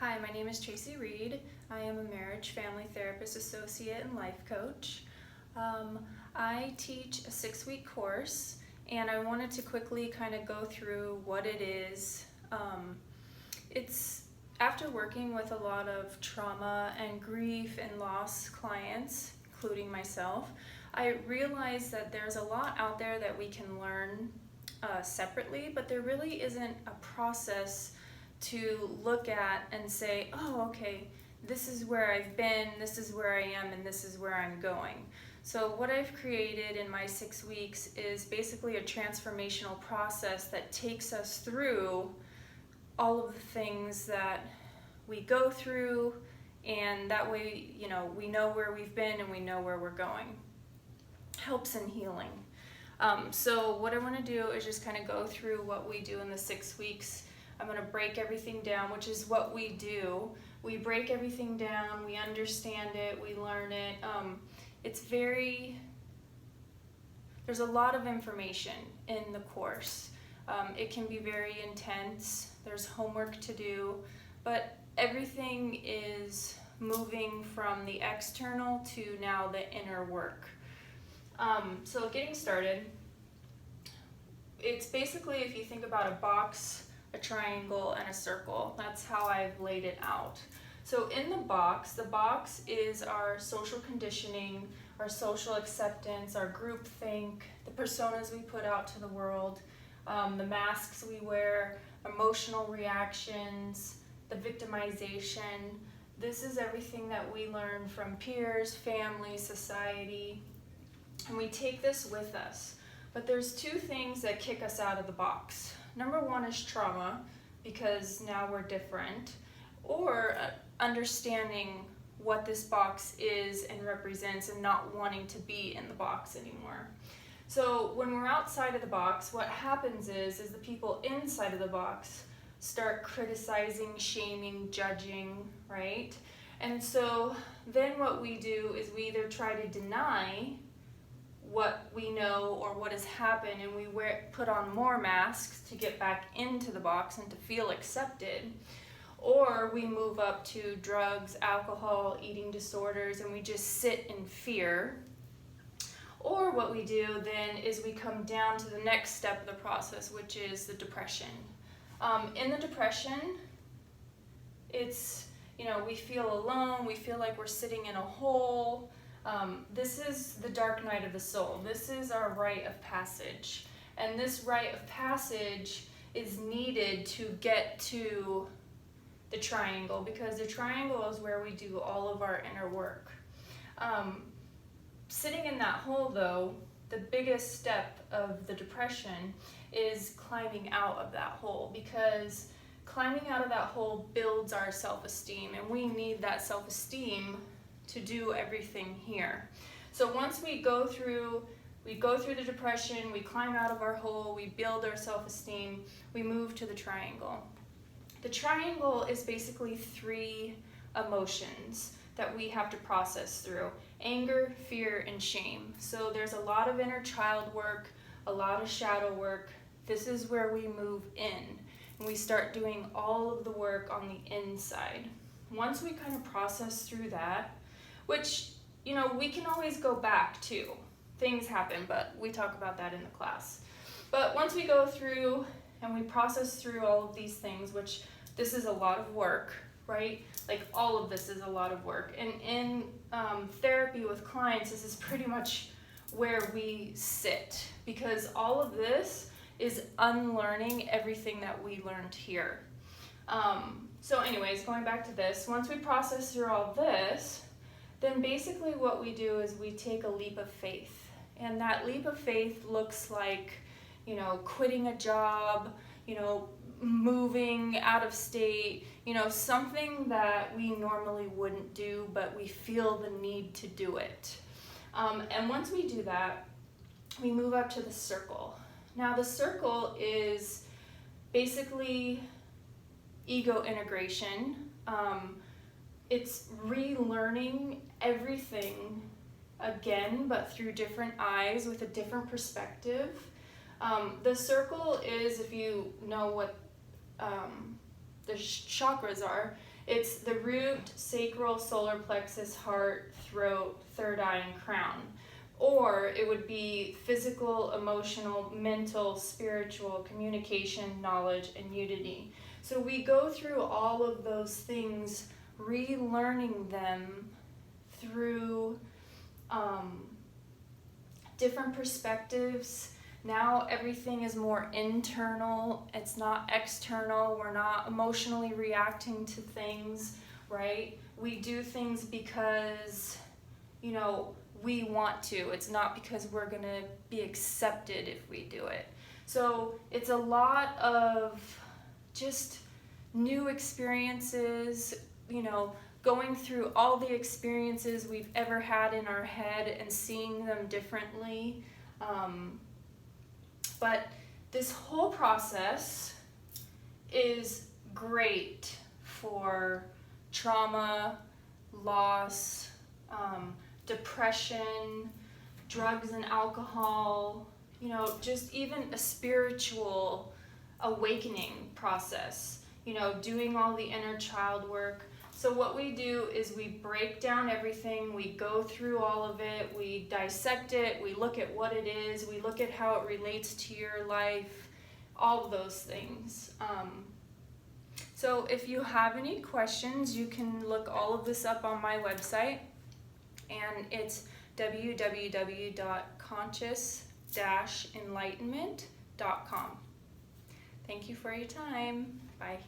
Hi, my name is Tracy Reed. I am a marriage, family therapist, associate, and life coach. I teach a 6-week course, and I wanted to quickly kind of go through what it is. It's after working with a lot of trauma and grief and loss clients, including myself, I realized that there's a lot out there that we can learn separately, but there really isn't a process to look at and say, oh, okay, this is where I've been, this is where I am, and this is where I'm going. So what I've created in my 6 weeks is basically a transformational process that takes us through all of the things that we go through, and that way, we know where we've been and we know where we're going. Helps in healing. So what I want to do is just kind of go through what we do in the 6 weeks. I'm going to break everything down, which is what we do. We break everything down, we understand it, we learn it. There's a lot of information in the course. It can be very intense, there's homework to do, but everything is moving from the external to now the inner work. So getting started, it's basically, if you think about a box, a triangle, and a circle, that's how I've laid it out. So in the box is our social conditioning, our social acceptance, our group think, the personas we put out to the world, the masks we wear, emotional reactions, the victimization. This is everything that we learn from peers, family, society, and we take this with us. But there's two things that kick us out of the box. Number one is trauma, because now we're different, or understanding what this box is and represents and not wanting to be in the box anymore. So when we're outside of the box, what happens is the people inside of the box start criticizing, shaming, judging, right? And so then what we do is we either try to deny what we know or what has happened, and we put on more masks to get back into the box and to feel accepted, or we move up to drugs, alcohol, eating disorders, and we just sit in fear. Or what we do then is we come down to the next step of the process, which is the depression. In the depression, it's, we feel alone, we feel like we're sitting in a hole. This is the dark night of the soul. This is our rite of passage. And this rite of passage is needed to get to the triangle, because the triangle is where we do all of our inner work. Sitting in that hole, though, the biggest step of the depression is climbing out of that hole, because climbing out of that hole builds our self-esteem, and we need that self-esteem to do everything here. So once we go through the depression, we climb out of our hole, we build our self-esteem, we move to the triangle. The triangle is basically 3 emotions that we have to process through: anger, fear, and shame. So there's a lot of inner child work, a lot of shadow work. This is where we move in, and we start doing all of the work on the inside. Once we kind of process through that, which, we can always go back to. Things happen, but we talk about that in the class. But once we go through and we process through all of these things, which this is a lot of work, right? Like, all of this is a lot of work. And in therapy with clients, this is pretty much where we sit, because all of this is unlearning everything that we learned here. So anyways, going back to this, once we process through all this, then basically what we do is we take a leap of faith. And that leap of faith looks like, quitting a job, moving out of state, something that we normally wouldn't do, but we feel the need to do it. And once we do that, we move up to the circle. Now the circle is basically ego integration. It's relearning everything again, but through different eyes with a different perspective. The circle is, if you know what the chakras are, It's the root, sacral, solar plexus, heart, throat, third eye, and crown. Or it would be physical, emotional, mental, spiritual, communication, knowledge, and unity. So we go through all of those things, relearning them through different perspectives. Now everything is more internal, it's not external. We're not emotionally reacting to things, right? We do things because, you know, we want to. It's not because we're going to be accepted if we do it. So it's a lot of just new experiences, you know, going through all the experiences we've ever had in our head and seeing them differently. But this whole process is great for trauma, loss, depression, drugs and alcohol, you know, just even a spiritual awakening process, you know, doing all the inner child work. So what we do is we break down everything, we go through all of it, we dissect it, we look at what it is, we look at how it relates to your life, all of those things. So if you have any questions, you can look all of this up on my website, and it's www.conscious-enlightenment.com. Thank you for your time. Bye.